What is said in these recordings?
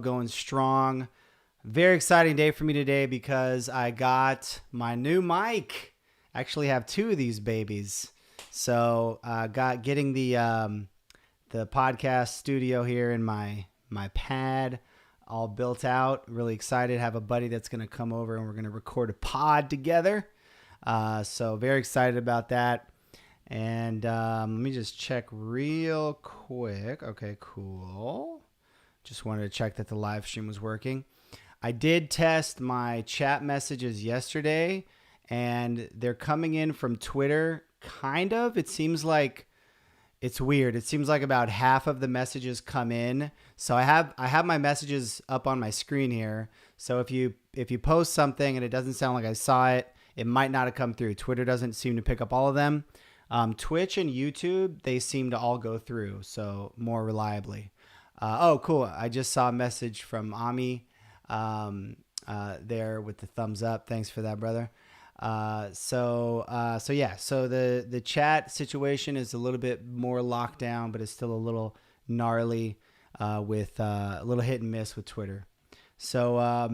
going strong. Very exciting day for me today because I got my new mic. I actually have two of these babies. So got getting the podcast studio here in my pad all built out. Really excited. Have a buddy that's going to come over and we're going to record a pod together. So very excited about that. And let me just check real quick. Okay, cool. Just wanted to check that the live stream was working. I did test my chat messages yesterday, and they're coming in from Twitter, kind of. It seems like it's weird. It seems like about half of the messages come in. So I have my messages up on my screen here. So if you post something and it doesn't sound like I saw it, it might not have come through. Twitter doesn't seem to pick up all of them. Twitch and YouTube, they seem to all go through, so more reliably. Oh, cool. I just saw a message from Ami there with the thumbs up. Thanks for that, brother. So the chat situation is a little bit more locked down, but it's still a little gnarly with a little hit and miss with Twitter. So, all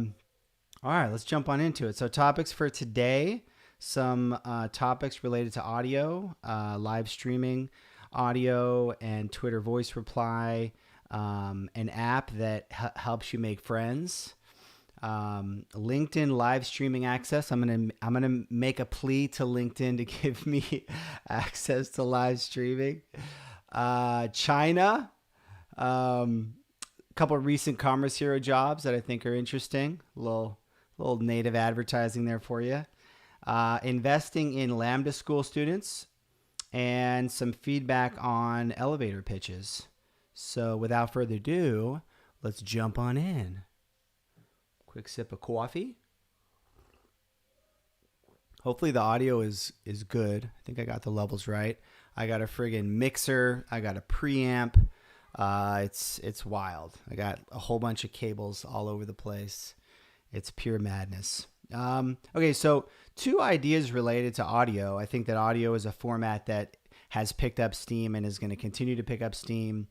right, let's jump on into it. So topics for today, some topics related to audio, live streaming audio, and Twitter voice reply, an app that helps you make friends, LinkedIn live streaming access. I'm gonna make a plea to LinkedIn to give me access to live streaming. China, a couple of recent Commerce Hero jobs that I think are interesting. Little native advertising there for you. Investing in Lambda school students, and some feedback on elevator pitches. So without further ado, let's jump on in. Quick sip of coffee. Hopefully the audio is good. I think I got the levels right. I got a friggin' mixer. I got a preamp. It's wild. I got a whole bunch of cables all over the place. It's pure madness. Okay, so two ideas related to audio. I think that audio is a format that has picked up steam and is going to continue to pick up steam.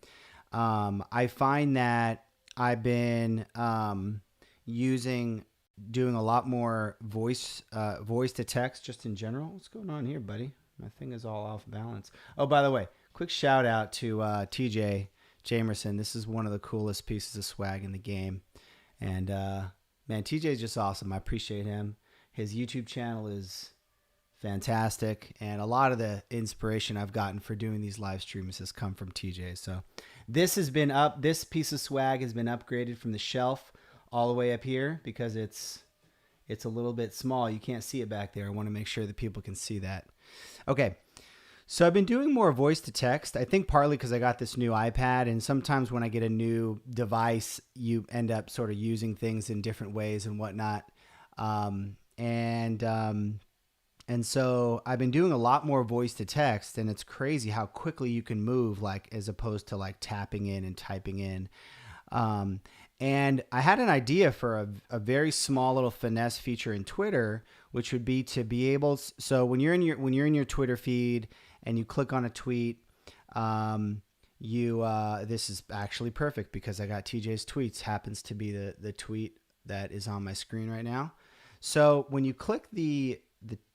I find that I've been doing a lot more voice to text just in general. What's going on here, buddy? My thing is all off balance. Oh, by the way, quick shout out to TJ Jamerson. This is one of the coolest pieces of swag in the game. And man, TJ is just awesome. I appreciate him. His YouTube channel is fantastic, and a lot of the inspiration I've gotten for doing these live streams has come from TJ. So this piece of swag has been upgraded from the shelf all the way up here because it's a little bit small. You can't see it back there. I want to make sure that people can see that. Okay. So I've been doing more voice to text. I think partly because I got this new iPad, and sometimes when I get a new device, you end up sort of using things in different ways and whatnot. And so I've been doing a lot more voice to text, and it's crazy how quickly you can move, like as opposed to like tapping in and typing in. And I had an idea for a very small little finesse feature in Twitter, which would be to be able. So when you're in your Twitter feed and you click on a tweet, this is actually perfect because I got TJ's tweets. Happens to be the tweet that is on my screen right now. So when you click the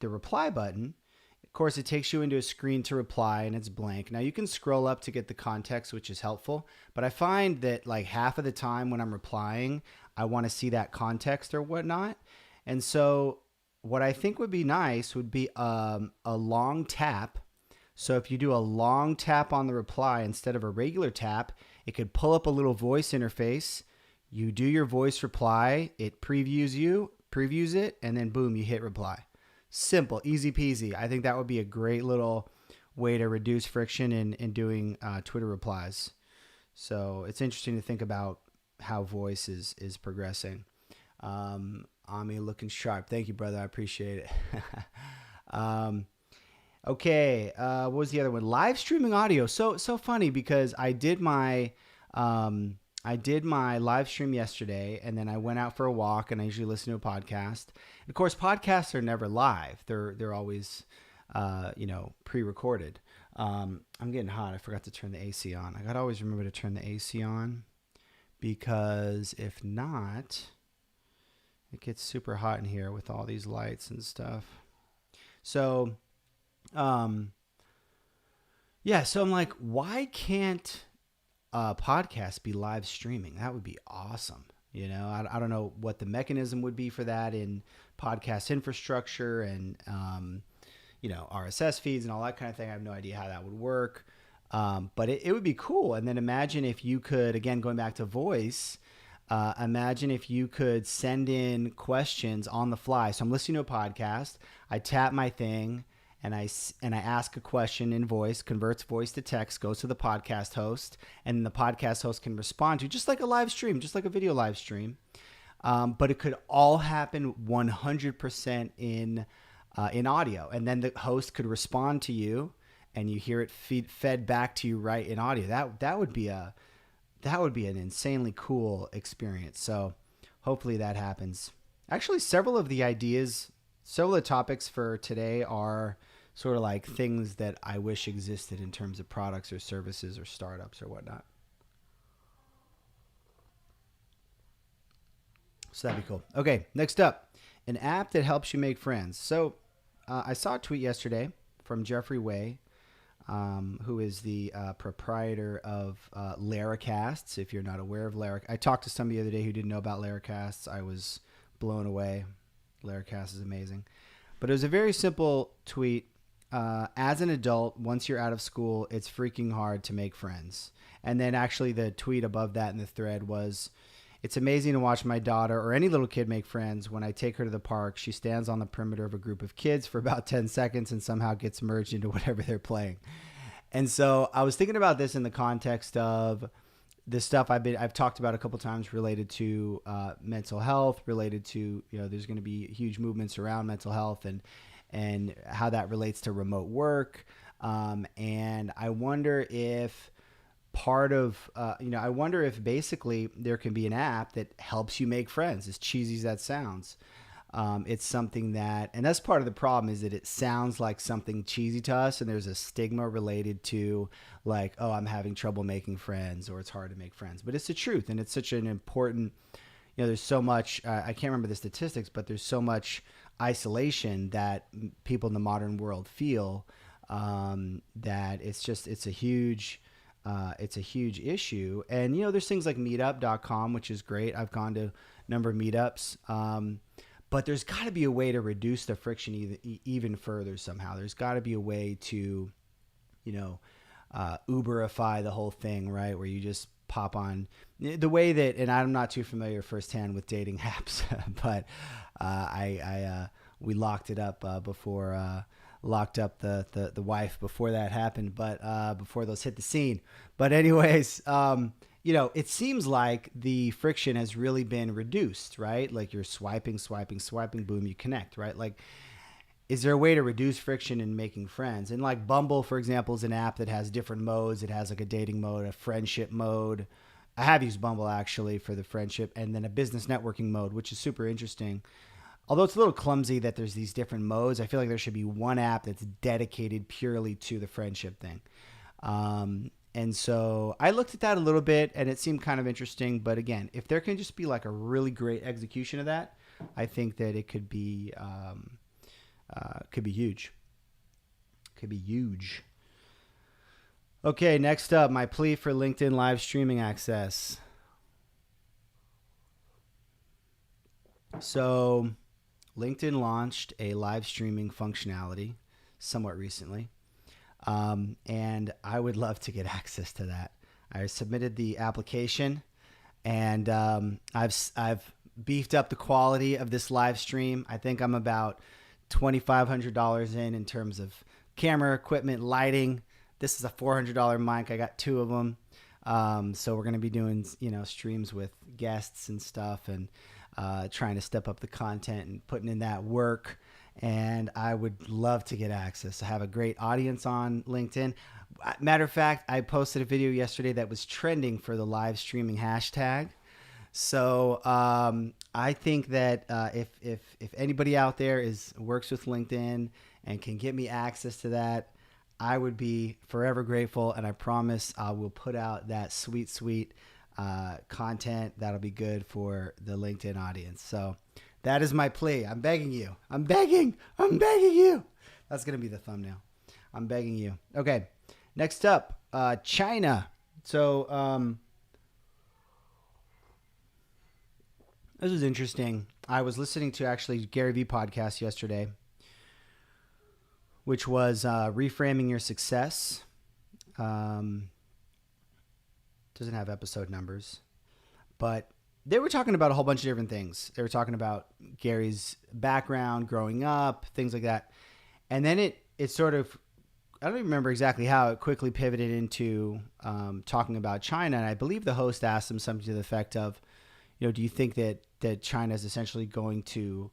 reply button, of course, it takes you into a screen to reply and it's blank. Now you can scroll up to get the context, which is helpful, but I find that like half of the time when I'm replying, I want to see that context or whatnot. And so what I think would be nice would be a long tap. So if you do a long tap on the reply instead of a regular tap, it could pull up a little voice interface. You do your voice reply, it previews it, and then boom, you hit reply. Simple, easy peasy. I think that would be a great little way to reduce friction in doing Twitter replies. So it's interesting to think about how voice is progressing. Ami looking sharp. Thank you, brother. I appreciate it. Okay, what was the other one? Live streaming audio. So funny because I did my live stream yesterday, and then I went out for a walk, and I usually listen to a podcast. And of course, podcasts are never live. They're always pre-recorded. I'm getting hot. I forgot to turn the AC on. I gotta always remember to turn the AC on because if not, it gets super hot in here with all these lights and stuff. So, um, yeah, so I'm like, why can't a podcast be live streaming? That would be awesome. I don't know what the mechanism would be for that in podcast infrastructure and, RSS feeds and all that kind of thing. I have no idea how that would work. But it would be cool. And then imagine if you could, again, going back to voice, imagine if you could send in questions on the fly. So I'm listening to a podcast. I tap my thing and I ask a question in voice, converts voice to text, goes to the podcast host, and the podcast host can respond to just like a live stream, just like a video live stream. But it could all happen 100% in audio. And then the host could respond to you and you hear it fed back to you right in audio. That would be an insanely cool experience. So hopefully that happens. Actually, several of the topics for today are sort of like things that I wish existed in terms of products or services or startups or whatnot. So that'd be cool. Okay, next up, an app that helps you make friends. So I saw a tweet yesterday from Jeffrey Way, who is the proprietor of Laracasts. If you're not aware of Laracast, I talked to somebody the other day who didn't know about Laracasts. I was blown away. Laracast is amazing. But it was a very simple tweet. As an adult, once you're out of school, it's freaking hard to make friends. And then actually the tweet above that in the thread was, it's amazing to watch my daughter or any little kid make friends. When I take her to the park, she stands on the perimeter of a group of kids for about 10 seconds and somehow gets merged into whatever they're playing. And so I was thinking about this in the context of the stuff I've talked about a couple times related to mental health, related to, there's going to be huge movements around mental health and how that relates to remote work. And I wonder if I wonder if basically there can be an app that helps you make friends, as cheesy as that sounds. It's something that, and that's part of the problem, is that it sounds like something cheesy to us, and there's a stigma related to like, oh, I'm having trouble making friends, or it's hard to make friends. But it's the truth, and it's such an important, there's so much, I can't remember the statistics, but there's so much isolation that people in the modern world feel, that it's a huge issue. And, there's things like meetup.com, which is great. I've gone to a number of meetups. But there's got to be a way to reduce the friction even further somehow. There's got to be a way to, Uberify the whole thing, right? Where you just pop on the way that, and I'm not too familiar firsthand with dating apps, but we locked it up before, locked up the wife before that happened, but before those hit the scene. But anyways, it seems like the friction has really been reduced, right? Like you're swiping, boom, you connect, right? Like, is there a way to reduce friction in making friends? And like Bumble, for example, is an app that has different modes. It has like a dating mode, a friendship mode. I have used Bumble actually for the friendship, and then a business networking mode, which is super interesting. Although it's a little clumsy that there's these different modes, I feel like there should be one app that's dedicated purely to the friendship thing. And so I looked at that a little bit and it seemed kind of interesting. But again, if there can just be like a really great execution of that, I think that it could be huge. Could be huge. Okay, next up, my plea for LinkedIn live streaming access. So LinkedIn launched a live streaming functionality somewhat recently. And I would love to get access to that. I submitted the application, and I've beefed up the quality of this live stream. I think I'm about $2,500 in terms of camera equipment, lighting. This is a $400 mic. I got two of them. So we're going to be doing, streams with guests and stuff, and trying to step up the content and putting in that work. And I would love to get access. I have a great audience on LinkedIn. Matter of fact, I posted a video yesterday that was trending for the live streaming hashtag. So I think that if anybody out there works with LinkedIn and can get me access to that, I would be forever grateful. And I promise I will put out that sweet content that'll be good for the LinkedIn audience. So that is my plea. I'm begging you. I'm begging you. That's going to be the thumbnail. I'm begging you. Okay. Next up, China. So this is interesting. I was listening to actually Gary Vee podcast yesterday, which was Reframing Your Success. Doesn't have episode numbers, but they were talking about a whole bunch of different things. They were talking about Gary's background, growing up, things like that. And then it sort of, I don't even remember exactly how it quickly pivoted into talking about China. And I believe the host asked him something to the effect of, do you think that China is essentially going to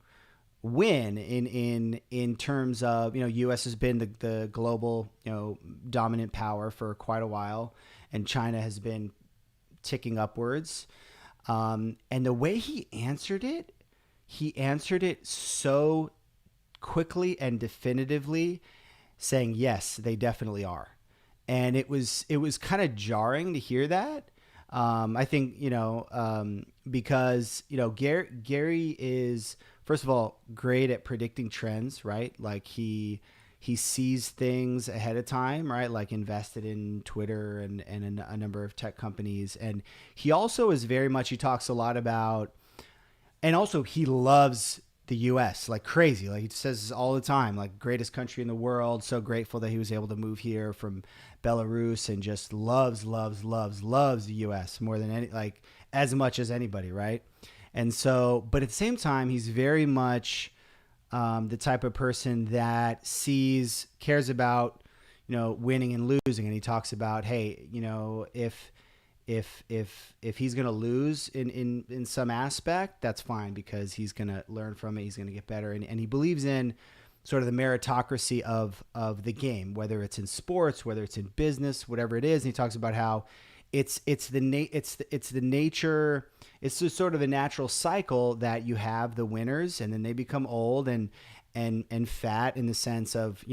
win in terms of, U.S. has been the global, dominant power for quite a while, and China has been ticking upwards. And the way he answered it so quickly and definitively, saying, yes, they definitely are. And it was kind of jarring to hear that. I think, because, Gary is, first of all, great at predicting trends, right? Like he sees things ahead of time, right? Like invested in Twitter and a number of tech companies. And he also is he talks a lot about, and also he loves the U.S. like crazy. Like he says this all the time, like greatest country in the world. So grateful that he was able to move here from Belarus and just loves the U.S. more than as much as anybody, right? And so, but at the same time, he's very much the type of person that cares about, winning and losing. And he talks about, hey, if he's going to lose in some aspect, that's fine, because he's going to learn from it. He's going to get better. And he believes in sort of the meritocracy of the game, whether it's in sports, whether it's in business, whatever it is. And he talks about how it's the nature. It's just sort of a natural cycle that you have the winners, and then they become old and fat in the sense of,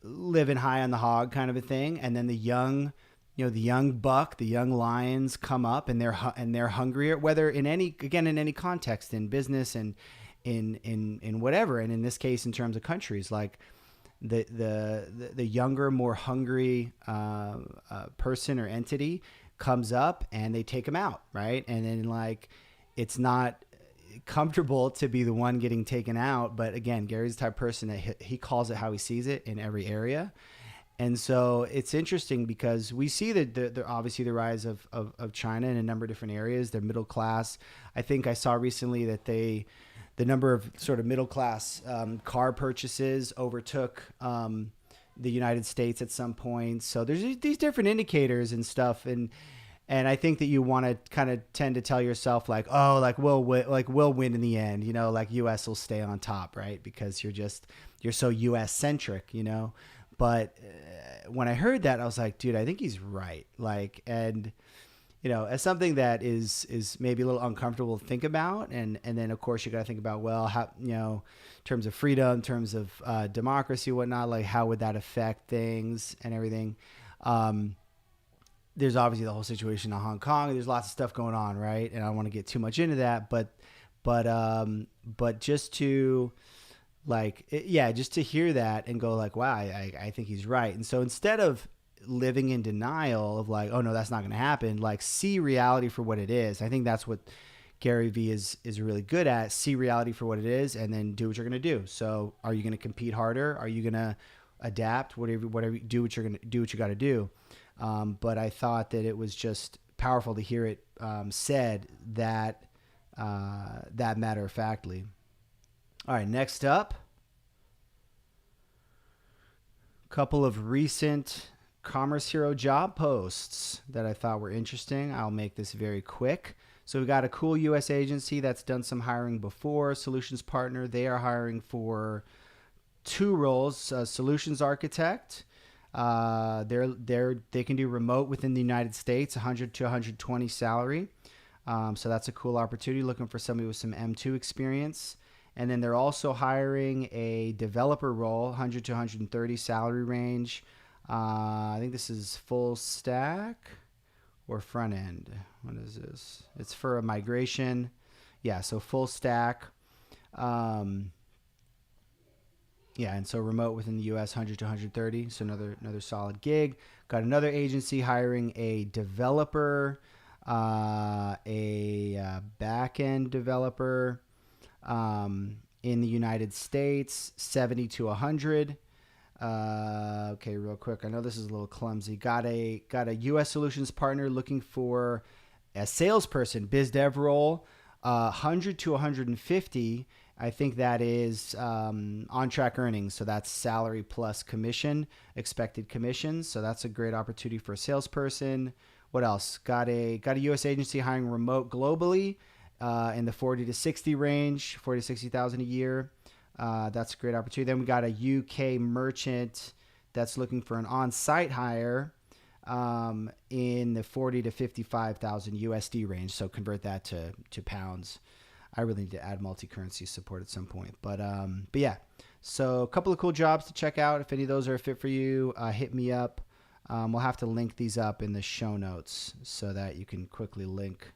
living high on the hog kind of a thing. And then the young buck, the young lions come up, and they're hungrier, whether in any context, in business and in whatever. And in this case, in terms of countries, like the younger, more hungry person or entity comes up, and they take them out, right? And then it's not comfortable to be the one getting taken out, but again, Gary's the type of person that he calls it how he sees it in every area. And so it's interesting because we see that obviously the rise of China in a number of different areas. Their middle class. I think I saw recently that the number of sort of middle class car purchases overtook the United States at some point. So there's these different indicators and stuff, and I think that you want to kind of tend to tell yourself we'll win in the end, U.S. will stay on top, right? Because you're so U.S. centric, But when I heard that, I was like, dude, I think he's right. As something that is maybe a little uncomfortable to think about. And then of course you got to think about, well, how, in terms of freedom, in terms of democracy, whatnot, how would that affect things and everything? There's obviously the whole situation in Hong Kong. There's lots of stuff going on, right? And I don't want to get too much into that, but just to, just to hear that and go wow, I think he's right. And so instead of living in denial of oh no, that's not going to happen, see reality for what it is. I think that's what Gary Vee is really good at. See reality for what it is, and then do what you're going to do. So are you going to compete harder? Are you going to adapt? Whatever, do what you're going to do, what you got to do. But I thought that it was just powerful to hear it said that matter of factly. All right, next up, a couple of recent Commerce Hero job posts that I thought were interesting. I'll make this very quick. So we got a cool U.S. agency that's done some hiring before, Solutions Partner. They are hiring for 2 roles, Solutions Architect. They can do remote within the United States, 100 to 120 salary. So that's a cool opportunity, looking for somebody with some M2 experience. And then they're also hiring a developer role, 100 to 130 salary range. I think this is full stack or front end? What is this? It's for a migration. Yeah, so full stack. Um, yeah, and so remote within the U.S. 100 to 130. So another solid gig. Got another agency hiring a developer, a back end developer in the United States, 70 to 100. Okay, real quick. I know this is a little clumsy. Got a U.S. solutions partner looking for a salesperson, biz dev role, 100 to 150. I think that is on track earnings. So that's salary plus commission, expected commissions. So that's a great opportunity for a salesperson. What else? Got a U.S. agency hiring remote globally in the 40 to 60 range, 40 to 60,000 a year. That's a great opportunity. Then we got a UK merchant that's looking for an on-site hire in the 40 to 55,000 USD range. So convert that to pounds. I really need to add multi-currency support at some point. But yeah, so a couple of cool jobs to check out. If any of those are a fit for you, hit me up. We'll have to link these up in the show notes so that you can quickly link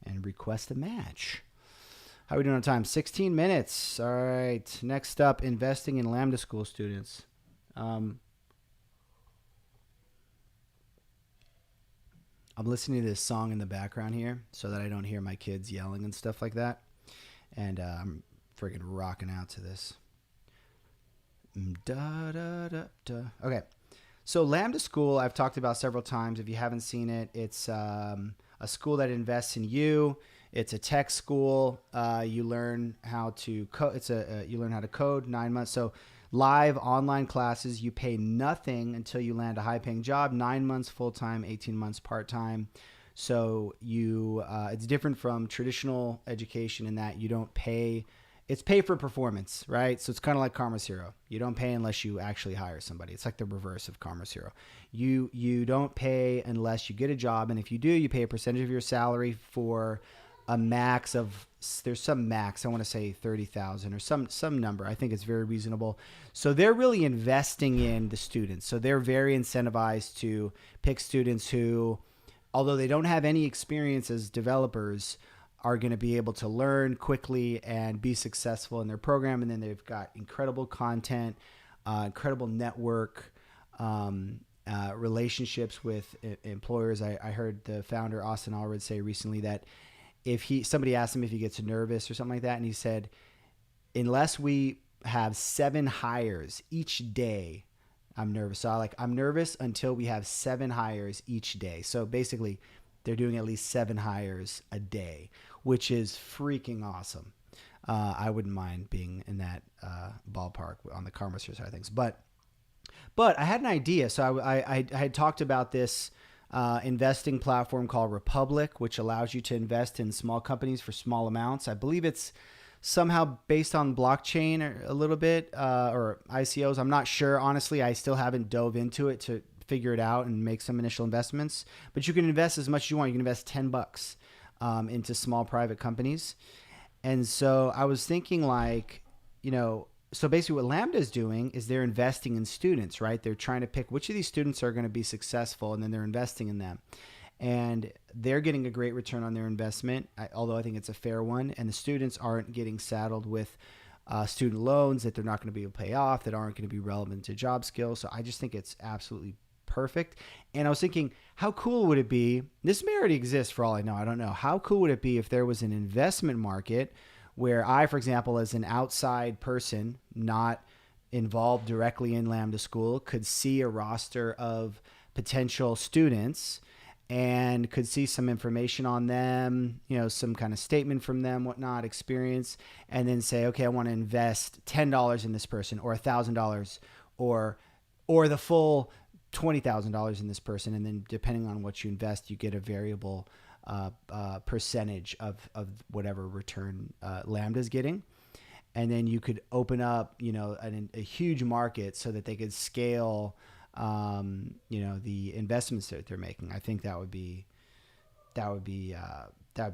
and request a match. How are we doing on time? 16 minutes. All right. Next up, investing in Lambda School students. I'm listening to this song in the background here so that I don't hear my kids yelling and stuff like that. And I'm freaking rocking out to this. Da, da, da, da. Okay. So Lambda School, I've talked about several times. If you haven't seen it, it's a school that invests in you. It's a tech school. You learn how to code. You learn how to code 9 months. So live online classes. You pay nothing until you land a high-paying job. 9 months full-time, 18 months part-time. So it's different from traditional education in that you don't pay. It's pay for performance, right? So it's kind of like Karma's Hero. You don't pay unless you actually hire somebody. It's like the reverse of Karma's Hero. You don't pay unless you get a job, and if you do, you pay a percentage of your salary for a max of, there's some max, I want to say 30,000 or some number. I think it's very reasonable. So they're really investing in the students. So they're very incentivized to pick students who, although they don't have any experience as developers, are going to be able to learn quickly and be successful in their program. And then they've got incredible content, incredible network, relationships with employers. I heard the founder, Austin Allred, say recently that somebody asked him if he gets nervous or something like that, and he said, unless we have 7 hires each day, I'm nervous. So I'm nervous until we have 7 hires each day. So basically, they're doing at least 7 hires a day, which is freaking awesome. I wouldn't mind being in that ballpark on the Karma side of things. But I had an idea. So I had talked about this investing platform called Republic, which allows you to invest in small companies for small amounts. I believe it's somehow based on blockchain a little bit, or ICOs. I'm not sure. Honestly, I still haven't dove into it to figure it out and make some initial investments. But you can invest as much as you want. You can invest $10 into small private companies. And so I was thinking so basically what Lambda is doing is they're investing in students, right? They're trying to pick which of these students are going to be successful, and then they're investing in them. And they're getting a great return on their investment, although I think it's a fair one. And the students aren't getting saddled with student loans that they're not going to be able to pay off, that aren't going to be relevant to job skills. So I just think it's absolutely perfect. And I was thinking, how cool would it be? This may already exist for all I know. I don't know. How cool would it be if there was an investment market where I, for example, as an outside person, not involved directly in Lambda School, could see a roster of potential students and could see some information on them, some kind of statement from them, whatnot, experience, and then say, okay, I want to invest $10 in this person, or $1,000, or the full $20,000 in this person. And then depending on what you invest, you get a variable percentage of whatever return Lambda's getting. And then you could open up, a huge market so that they could scale, the investments that they're making. I think that would be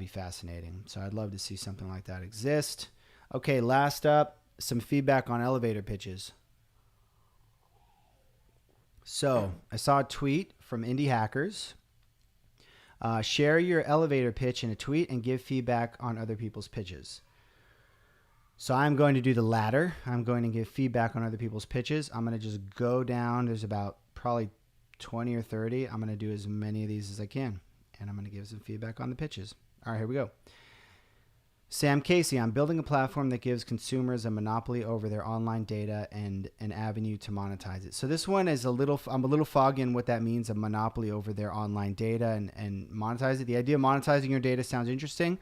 fascinating. So I'd love to see something like that exist. Okay, last up, some feedback on elevator pitches. So I saw a tweet from Indie Hackers. Share your elevator pitch in a tweet and give feedback on other people's pitches. So I'm going to do the latter. I'm going to give feedback on other people's pitches. I'm going to just go down. There's about probably 20 or 30. I'm going to do as many of these as I can. And I'm going to give some feedback on the pitches. All right, here we go. Sam Casey, I'm building a platform that gives consumers a monopoly over their online data and an avenue to monetize it. So this one is I'm a little foggy in what that means, a monopoly over their online data and monetize it. The idea of monetizing your data sounds interesting.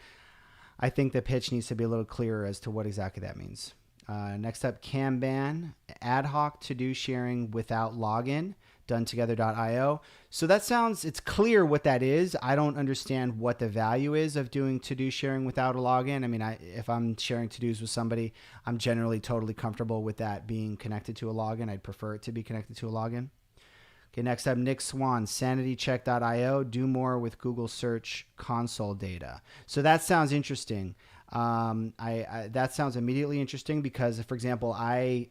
I think the pitch needs to be a little clearer as to what exactly that means. Next up, Kanban, ad hoc to-do sharing without login, donetogether.io. So that sounds, it's clear what that is. I don't understand what the value is of doing to-do sharing without a login. I mean, if I'm sharing to-dos with somebody, I'm generally totally comfortable with that being connected to a login. I'd prefer it to be connected to a login. Okay, next up, Nick Swan, sanitycheck.io, do more with Google Search Console data. So that sounds interesting. That sounds immediately interesting because, for example, I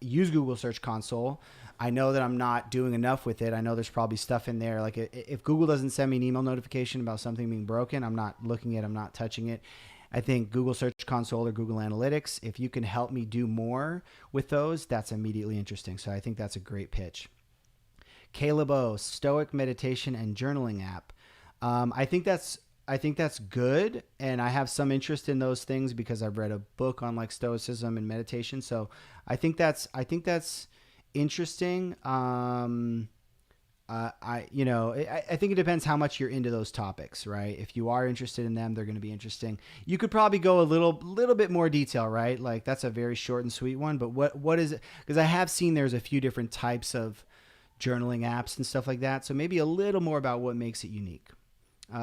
use Google Search Console. I know that I'm not doing enough with it. I know there's probably stuff in there. Like if Google doesn't send me an email notification about something being broken, I'm not looking at it, I'm not touching it. I think Google Search Console or Google Analytics, if you can help me do more with those, that's immediately interesting. So I think that's a great pitch. Caleb O, Stoic meditation and journaling app. I think that's good, and I have some interest in those things because I've read a book on like Stoicism and meditation. So I think that's interesting. I think it depends how much you're into those topics, right? If you are interested in them, they're going to be interesting. You could probably go a little bit more detail, right? Like that's a very short and sweet one, but what is it? Because I have seen there's a few different types of journaling apps and stuff like that. So maybe a little more about what makes it unique.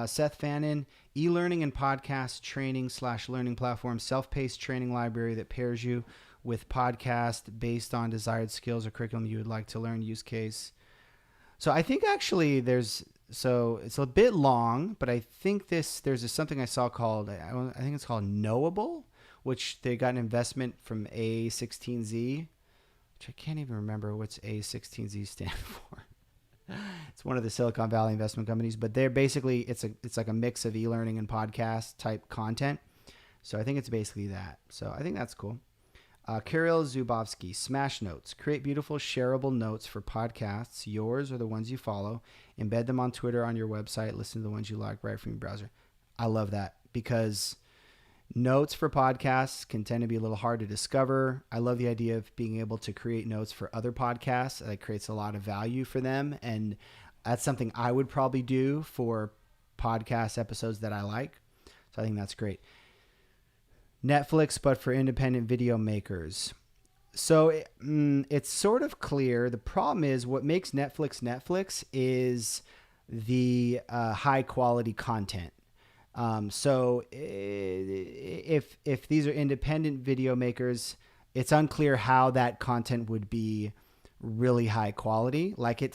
Seth Fannin, e-learning and podcast training / learning platform, self-paced training library that pairs you with podcast based on desired skills or curriculum you would like to learn, use case. So I think actually it's a bit long, but I think there's something I saw called, I think it's called Knowable, which they got an investment from A16Z, which I can't even remember what's A16Z stand for. It's one of the Silicon Valley investment companies, but they're basically, it's like a mix of e-learning and podcast type content. So I think it's basically that. So I think that's cool. Kirill Zubovsky, Smash Notes. Create beautiful shareable notes for podcasts, yours or the ones you follow. Embed them on Twitter, on your website. Listen to the ones you like right from your browser. I love that because notes for podcasts can tend to be a little hard to discover. I love the idea of being able to create notes for other podcasts. That creates a lot of value for them. And that's something I would probably do for podcast episodes that I like. So I think that's great. Netflix, but for independent video makers. So it's sort of clear. The problem is what makes Netflix is the high quality content. So if these are independent video makers, it's unclear how that content would be really high quality. Like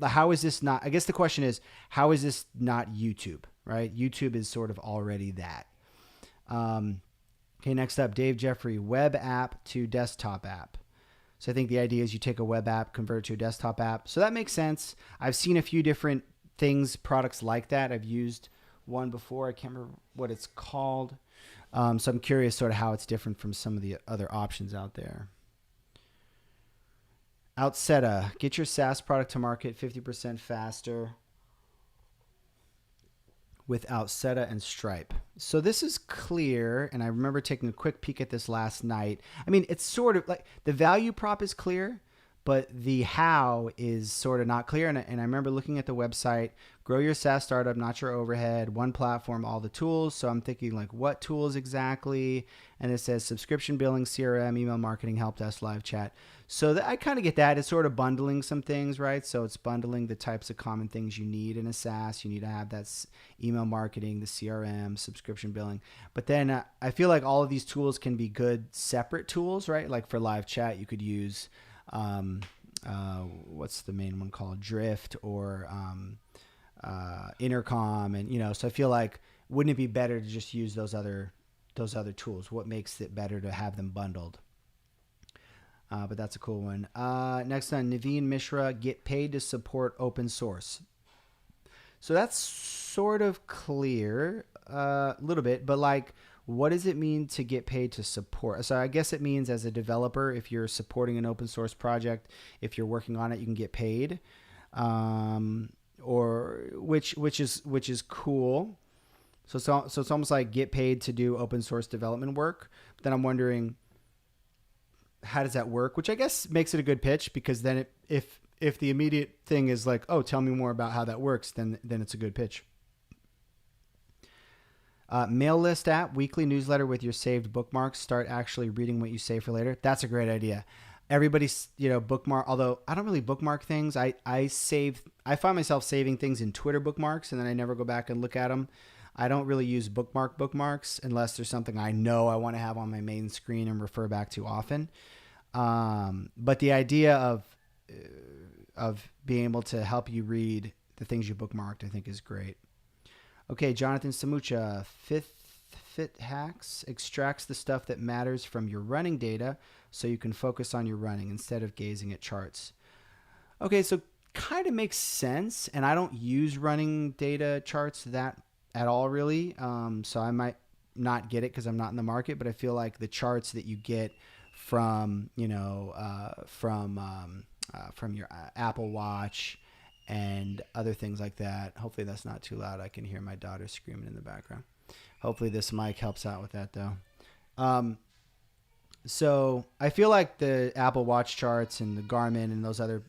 how is this not, I guess the question is, how is this not YouTube, right? YouTube is sort of already that. Okay, next up, Dave Jeffrey, web app to desktop app. So I think the idea is you take a web app, convert it to a desktop app. So that makes sense. I've seen a few different products like that. I've used one before. I can't remember what it's called. So I'm curious sort of how it's different from some of the other options out there. Outseta, get your SaaS product to market 50% faster with Outseta and Stripe. So this is clear, and I remember taking a quick peek at this last night. I mean, it's sort of like the value prop is clear, but the how is sort of not clear. And I remember looking at the website, grow your SaaS startup, not your overhead, one platform, all the tools. So I'm thinking like what tools exactly? And it says subscription billing, CRM, email marketing, help desk, live chat. So I kind of get that. It's sort of bundling some things, right? So it's bundling the types of common things you need in a SaaS. You need to have that email marketing, the CRM, subscription billing. But then I feel like all of these tools can be good separate tools, right? Like for live chat, you could use what's the main one called? Drift or Intercom, and so I feel like wouldn't it be better to just use those other tools? What makes it better to have them bundled? But that's a cool one. Next on Naveen Mishra, get paid to support open source. So that's sort of clear a little bit, but like, what does it mean to get paid to support? So I guess it means as a developer, if you're supporting an open source project, if you're working on it, you can get paid, or which is cool. So it's almost like get paid to do open source development work. But then I'm wondering, how does that work? Which I guess makes it a good pitch, because then if the immediate thing is like, oh, tell me more about how that works, then it's a good pitch. Mail list app, weekly newsletter with your saved bookmarks. Start actually reading what you save for later. That's a great idea. Everybody's, bookmark, although I don't really bookmark things. I find myself saving things in Twitter bookmarks, and then I never go back and look at them. I don't really use bookmarks unless there's something I know I want to have on my main screen and refer back to often. But the idea of being able to help you read the things you bookmarked, I think, is great. Okay, Jonathan Samucha, Fit Hacks extracts the stuff that matters from your running data so you can focus on your running instead of gazing at charts. Okay, so kind of makes sense, and I don't use running data charts that at all, really. So I might not get it because I'm not in the market, but I feel like the charts that you get from from your Apple Watch and other things like that. Hopefully that's not too loud. I can hear my daughter screaming in the background. Hopefully this mic helps out with that, though. So I feel like the Apple Watch charts and the Garmin and those other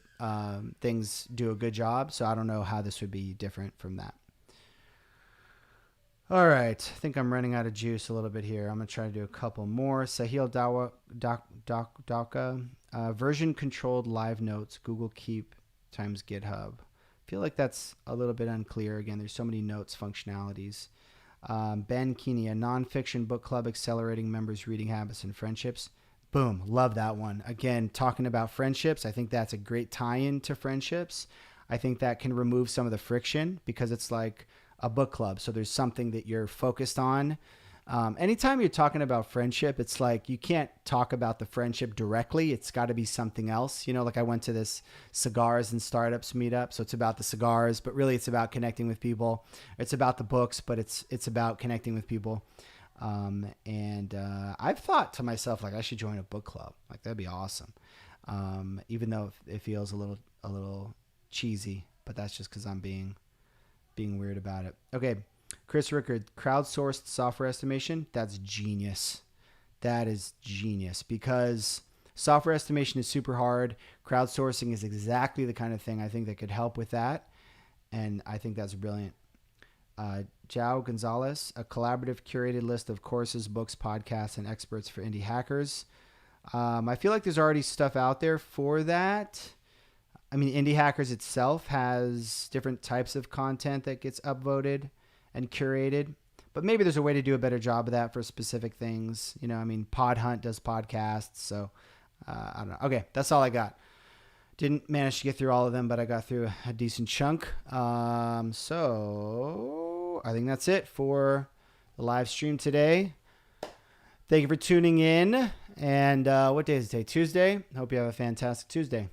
things do a good job. So I don't know how this would be different from that. All right. I think I'm running out of juice a little bit here. I'm going to try to do a couple more. Sahil Dawka, version-controlled live notes, Google Keep times GitHub. I feel like that's a little bit unclear. Again, there's so many notes functionalities. Ben Keeney, a nonfiction book club accelerating members' reading habits and friendships. Boom. Love that one. Again, talking about friendships, I think that's a great tie-in to friendships. I think that can remove some of the friction because it's like a book club. So there's something that you're focused on. Anytime you're talking about friendship, it's like you can't talk about the friendship directly. It's got to be something else. Like I went to this cigars and startups meetup. So it's about the cigars, but really it's about connecting with people. It's about the books, but it's about connecting with people. I've thought to myself, like, I should join a book club. Like, that'd be awesome. Even though it feels a little cheesy, but that's just because I'm being weird about it. Okay. Chris Rickard, crowdsourced software estimation. That's genius. That is genius because software estimation is super hard. Crowdsourcing is exactly the kind of thing I think that could help with that. And I think that's brilliant. João Gonzalez, a collaborative curated list of courses, books, podcasts, and experts for indie hackers. I feel like there's already stuff out there for that. I mean, Indie Hackers itself has different types of content that gets upvoted and curated, but maybe there's a way to do a better job of that for specific things. Pod Hunt does podcasts, so I don't know. Okay, that's all I got. Didn't manage to get through all of them, but I got through a decent chunk. So I think that's it for the live stream today. Thank you for tuning in. And what day is it today? Tuesday. Hope you have a fantastic Tuesday.